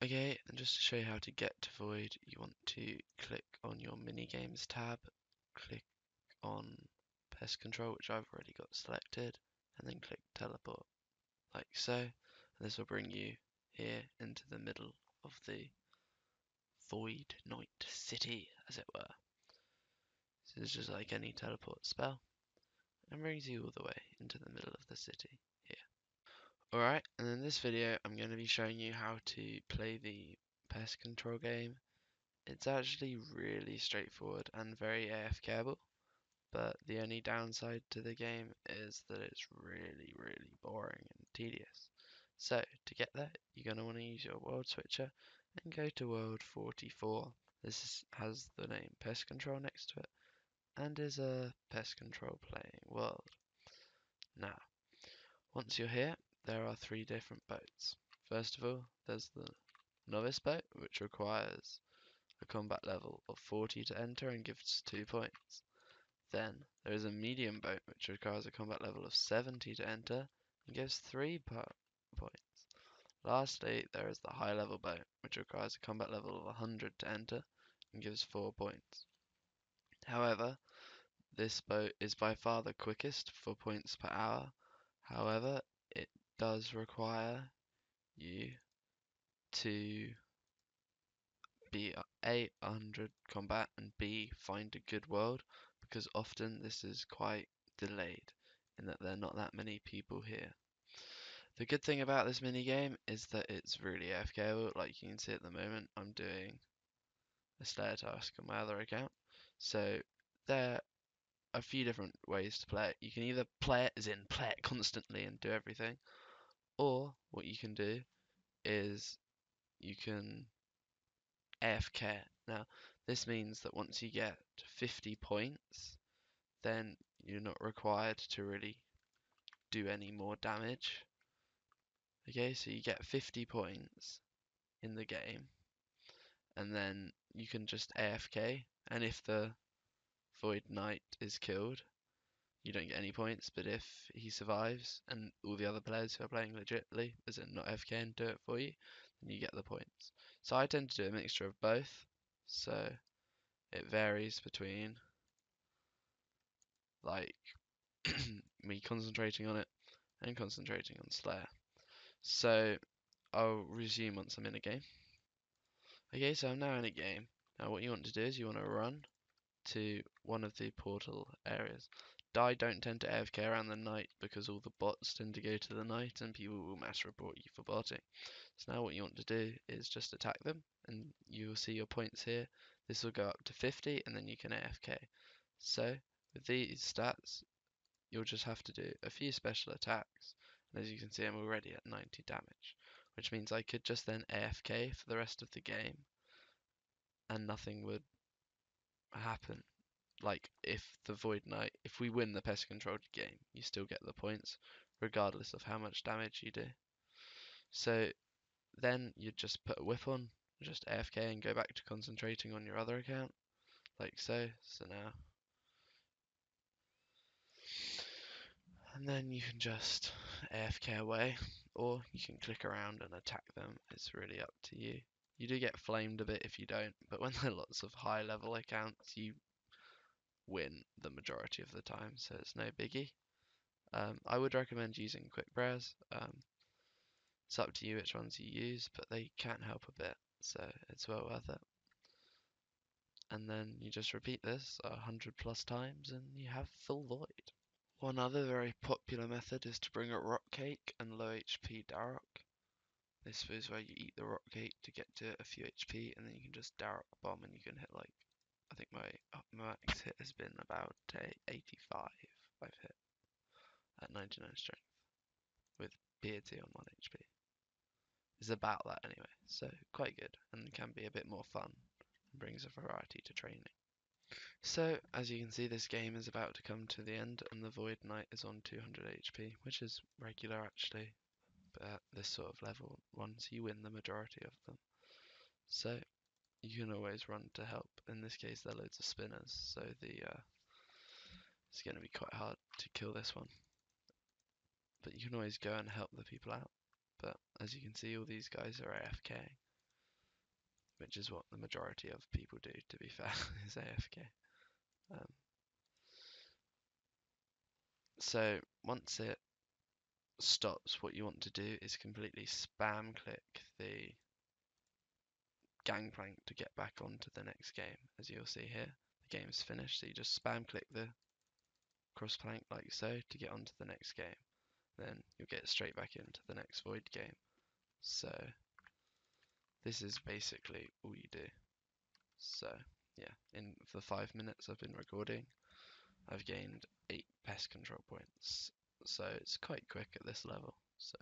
Okay, and just to show you how to get to Void, you want to click on your mini-games tab, click on Pest Control, which I've already got selected, and then click Teleport, like so. And this will bring you here into the middle of the Void Night City, as it were. So it's just like any teleport spell, and brings you all the way into the middle of the city here. Alright, and in this video I'm going to be showing you how to play the Pest Control game. It's actually really straightforward and very AFKable, but the only downside to the game is that it's really boring and tedious. So to get there, you're going to want to use your world switcher and go to world 44. Has the name Pest Control next to it and is a Pest Control playing world. Now, once you're here, there are 3 different boats. First of all, there's the novice boat, which requires a combat level of 40 to enter and gives 2 points. Then there is a medium boat, which requires a combat level of 70 to enter and gives 3 points. Lastly, there is the high level boat, which requires a combat level of 100 to enter and gives 4 points. However, this boat is by far the quickest for points per hour. However, it does require you to be A, 100 combat, and B, find a good world, because often this is quite delayed in that there are not that many people here. The good thing about this mini game is that it's really AFKable. Like you can see at the moment, I'm doing a Slayer task on my other account. So there are a few different ways to play it. You can either play it as in play it constantly and do everything, or what you can do is you can AFK. Now, this means that once you get 50 points, then you're not required to really do any more damage. Okay, so you get 50 points in the game, and then you can just AFK, and if the Void Knight is killed, you don't get any points, but if he survives, and all the other players who are playing legitly, as in not AFK and do it for you, then you get the points. So I tend to do a mixture of both, so it varies between like me concentrating on it and concentrating on Slayer. So I'll resume once I'm in a game. Okay, so I'm now in a game. Now what you want to do is you want to run to one of the portal areas. Don't tend to AFK around the night because all the bots tend to go to the night and people will mass report you for botting. So now what you want to do is just attack them, and you will see your points here. This will go up to 50 and then you can AFK. So with these stats, you'll just have to do a few special attacks, and as you can see I'm already at 90 damage, which means I could just then AFK for the rest of the game and nothing would happen. Like if the Void Knight, if we win the Pest Control game, you still get the points regardless of how much damage you do. So then you just put a whip on, just AFK and go back to concentrating on your other account, like so. So now, and then you can just AFK away, or you can click around and attack them. It's really up to you. You do get flamed a bit if you don't, but when there are lots of high level accounts, you win the majority of the time, so it's no biggie. I would recommend using quick prayers. It's up to you which ones you use, but they can help a bit, so it's well worth it. And then you just repeat this 100 plus times and you have full void. One other very popular method is to bring a rock cake and low HP Darrock. This is where you eat the rock cake to get to a few HP, and then you can just Darrock bomb and you can hit like, I think my max hit has been about 85 I've hit at 99 strength with piety on 1 HP. It's about that anyway, so quite good and can be a bit more fun and brings a variety to training. So, as you can see, this game is about to come to the end and the Void Knight is on 200 HP, which is regular actually, but at this sort of level, once you win the majority of them. So, you can always run to help. In this case, there are loads of spinners, so it's going to be quite hard to kill this one. But you can always go and help the people out. But as you can see, all these guys are AFK. which is what the majority of people do, to be fair, is AFK. So once it stops, what you want to do is completely spam click the gangplank to get back onto the next game. As you'll see here, the game's finished, so you just spam click the cross plank like so to get onto the next game. Then you'll get straight back into the next void game. So this is basically all you do. So yeah, in the 5 minutes I've been recording, I've gained 8 pest control points. So it's quite quick at this level. So